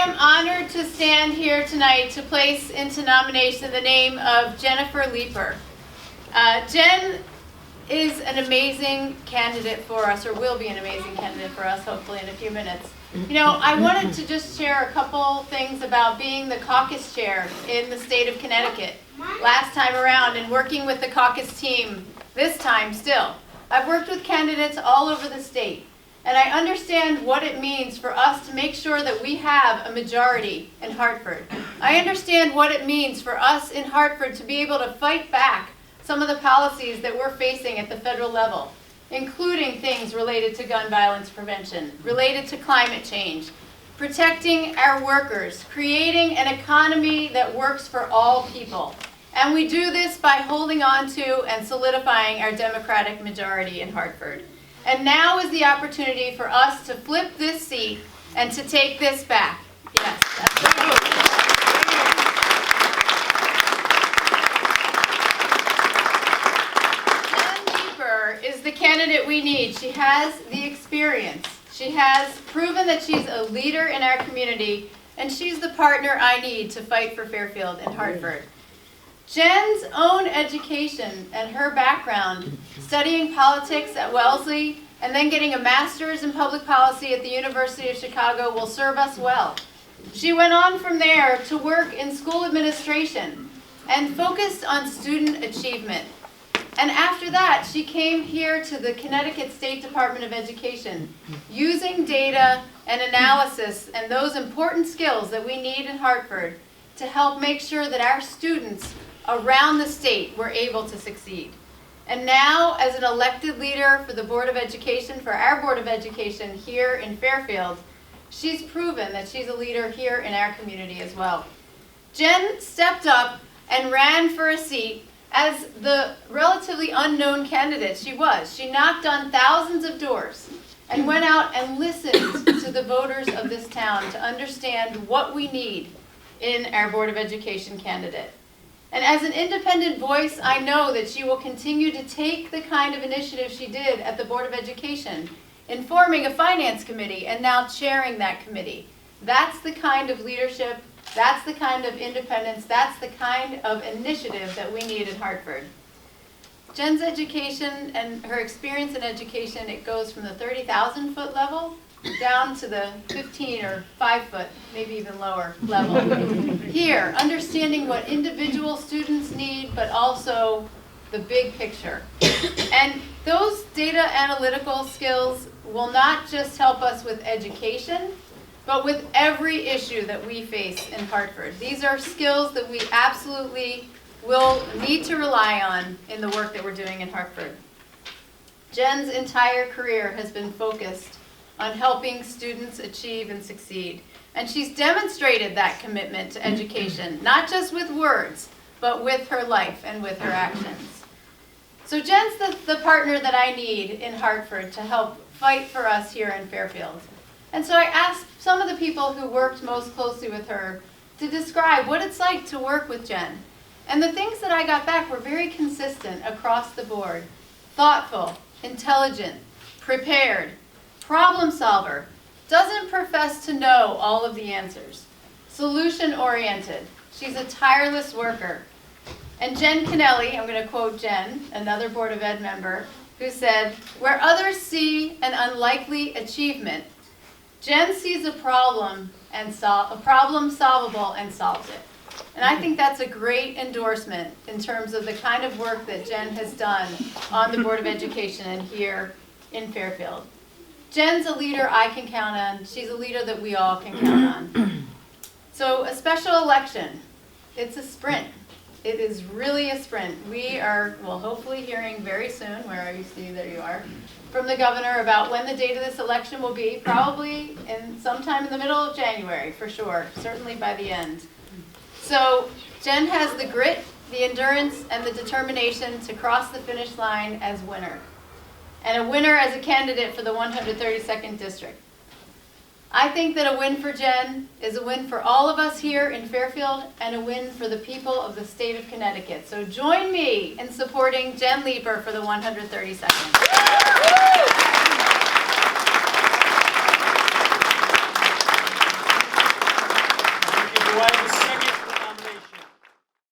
am honored to stand here tonight to place into nomination the name of Jennifer Leeper. Jen is an amazing candidate for us, or will be an amazing candidate for us, hopefully in a few minutes. You know, I wanted to just share a couple things about being the caucus chair in the state of Connecticut last time around and working with the caucus team this time still. I've worked with candidates all over the state, and I understand what it means for us to make sure that we have a majority in Hartford. I understand what it means for us in Hartford to be able to fight back some of the policies that we're facing at the federal level, including things related to gun violence prevention, related to climate change, protecting our workers, creating an economy that works for all people. And we do this by holding on to and solidifying our Democratic majority in Hartford. And now is the opportunity for us to flip this seat and to take this back. Yes, that's the move. Is the candidate we need. She has the experience. She has proven that she's a leader in our community, and she's the partner I need to fight for Fairfield and Hartford. Jen's own education and her background, studying politics at Wellesley and then getting a master's in public policy at the University of Chicago, will serve us well. She went on from there to work in school administration and focused on student achievement. And after that, she came here to the Connecticut State Department of Education, using data and analysis and those important skills that we need in Hartford to help make sure that our students around the state were able to succeed. And now, as an elected leader for the Board of Education, for our Board of Education here in Fairfield, she's proven that she's a leader here in our community as well. Jen stepped up and ran for a seat as the relatively unknown candidate she was. She knocked on thousands of doors and went out and listened to the voters of this town to understand what we need in our Board of Education candidate. And as an independent voice, I know that she will continue to take the kind of initiative she did at the Board of Education in forming a finance committee and now chairing that committee. That's the kind of leadership, that's the kind of independence, that's the kind of initiative that we need in Hartford. Jen's education and her experience in education, it goes from the 30,000-foot level down to the 15 or 5-foot, maybe even lower level. Here, understanding what individual students need, but also the big picture. And those data analytical skills will not just help us with education, but with every issue that we face in Hartford. These are skills that we absolutely will need to rely on in the work that we're doing in Hartford. Jen's entire career has been focused on helping students achieve and succeed. And she's demonstrated that commitment to education, not just with words, but with her life and with her actions. So Jen's the partner that I need in Hartford to help fight for us here in Fairfield. And so I asked some of the people who worked most closely with her to describe what it's like to work with Jen. And the things that I got back were very consistent across the board. Thoughtful, intelligent, prepared, problem solver, doesn't profess to know all of the answers, solution-oriented. She's a tireless worker. And Jen Kennelly, I'm going to quote Jen, another Board of Ed member, who said, "Where others see an unlikely achievement, Jen sees a problem solvable and solves it." And I think that's a great endorsement in terms of the kind of work that Jen has done on the Board of Education and here in Fairfield. Jen's a leader I can count on. She's a leader that we all can count on. So a special election, it's a sprint. It is really a sprint. We are, well, hopefully hearing very soon, where are you, Steve? There you are, from the governor about when the date of this election will be, probably in sometime in the middle of January, for sure, certainly by the end. So Jen has the grit, the endurance, and the determination to cross the finish line as winner, and a winner as a candidate for the 132nd District. I think that a win for Jen is a win for all of us here in Fairfield and a win for the people of the state of Connecticut. So join me in supporting Jen Leeper for the 132nd.